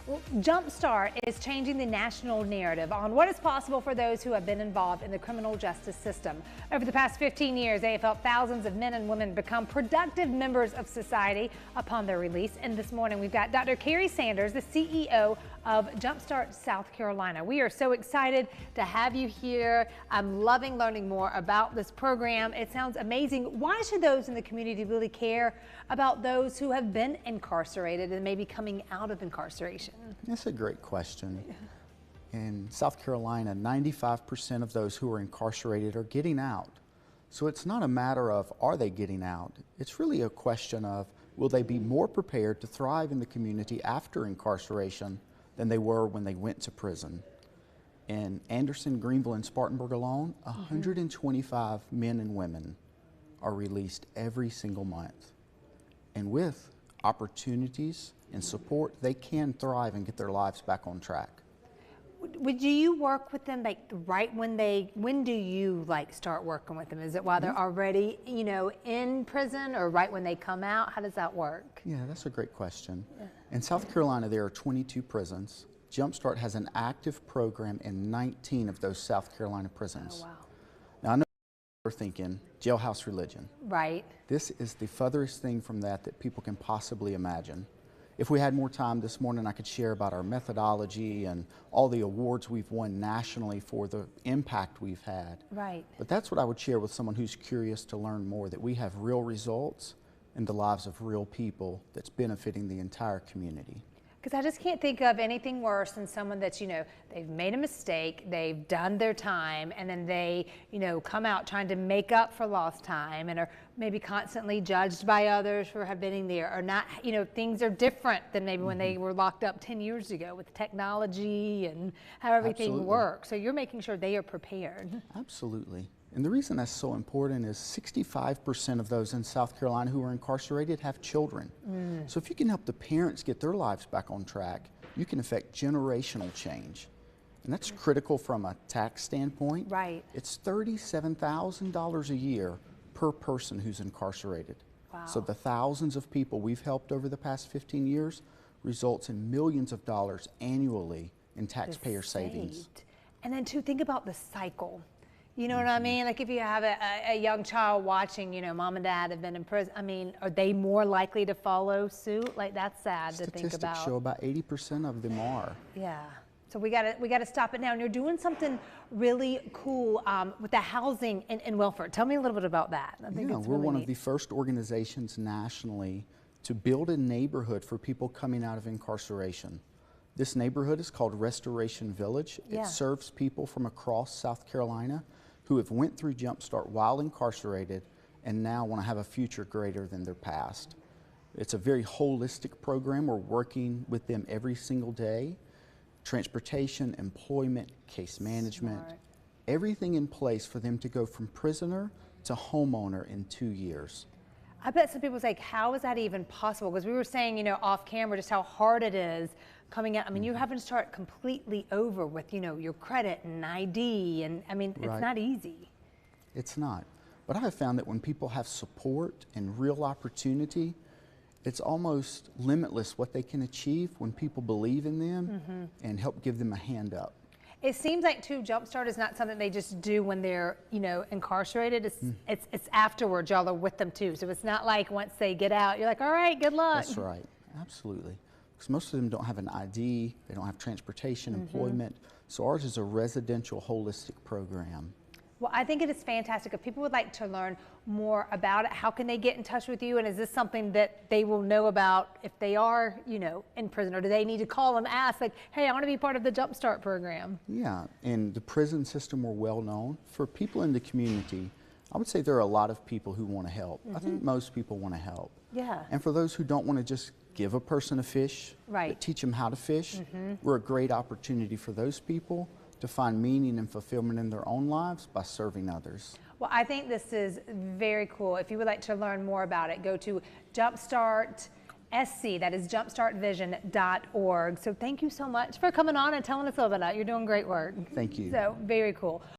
Well, Jumpstart is changing the national narrative on what is possible for those who have been involved in the criminal justice system. Over the past 15 years, they have helped thousands of men and women become productive members of society upon their release. And this morning, we've got Dr. Carrie Sanders, the CEO of Jumpstart South Carolina. We are so excited to have you here. I'm loving learning more about this program. It sounds amazing. Why should those in the community really care about those who have been incarcerated and maybe coming out of incarceration? That's a great question. In South Carolina, 95% of those who are incarcerated are getting out. So it's not a matter of are they getting out? It's really a question of will they be more prepared to thrive in the community after incarceration than they were when they went to prison. In Anderson, Greenville, and Spartanburg alone, 125 men and women are released every single month. And with opportunities and support, they can thrive and get their lives back on track. Would you work with them like right when do you like start working with them? Is it while they're already, in prison, or right when they come out? How does that work? Yeah, that's a great question. In South Carolina, there are 22 prisons. Jumpstart has an active program in 19 of those South Carolina prisons. Oh, wow. Now, I know you're thinking jailhouse religion. Right. This is the furthest thing from that people can possibly imagine. If we had more time this morning, I could share about our methodology and all the awards we've won nationally for the impact we've had. Right. But that's what I would share with someone who's curious to learn more, that we have real results in the lives of real people that's benefiting the entire community. Because I just can't think of anything worse than someone that's, they've made a mistake, they've done their time, and then they, come out trying to make up for lost time and are maybe constantly judged by others for have been there, or not, things are different than maybe when they were locked up 10 years ago with technology and how everything works. So you're making sure they are prepared. Absolutely. And the reason that's so important is 65% of those in South Carolina who are incarcerated have children. So if you can help the parents get their lives back on track, you can affect generational change. And that's critical from a tax standpoint. Right. It's $37,000 a year per person who's incarcerated. Wow. So the thousands of people we've helped over the past 15 years results in millions of dollars annually in taxpayer savings. And then to think about the cycle. You know what I mean? Like if you have a young child watching, mom and dad have been in prison, are they more likely to follow suit? Like that's sad to think about. Statistics show about 80% of them are. Yeah. So we gotta stop it now. And you're doing something really cool with the housing and welfare. Tell me a little bit about that. I think it's we're really one neat. of the first organizations nationally to build a neighborhood for people coming out of incarceration. This neighborhood is called Restoration Village. Yeah. It serves people from across South Carolina who have went through Jumpstart while incarcerated and now want to have a future greater than their past. It's a very holistic program. We're working with them every single day. Transportation, employment, case management, everything in place for them to go from prisoner to homeowner in 2 years. I bet some people say, how is that even possible? Because we were saying, off camera, just how hard it is coming out. You're having to start completely over with, your credit and ID, and it's not easy. It's not. But I have found that when people have support and real opportunity, it's almost limitless what they can achieve when people believe in them and help give them a hand up. It seems like too, Jumpstart is not something they just do when they're, incarcerated. It's afterwards, y'all are with them too. So it's not like once they get out, you're like, all right, good luck. That's right, absolutely. Because most of them don't have an ID, they don't have transportation, employment. So ours is a residential holistic program. Well, I think it is fantastic. If people would like to learn more about it, how can they get in touch with you? And is this something that they will know about if they are, in prison? Or do they need to call and ask, like, hey, I want to be part of the Jumpstart program? Yeah, and the prison system, we're well known. For people in the community, I would say there are a lot of people who want to help. I think most people want to help. Yeah. And for those who don't want to just give a person a fish, but teach them how to fish, we're a great opportunity for those people to find meaning and fulfillment in their own lives by serving others. Well, I think this is very cool. If you would like to learn more about it, go to Jumpstart SC, that is jumpstartvision.org. So thank you so much for coming on and telling us all about it. You're doing great work. Thank you. So very cool.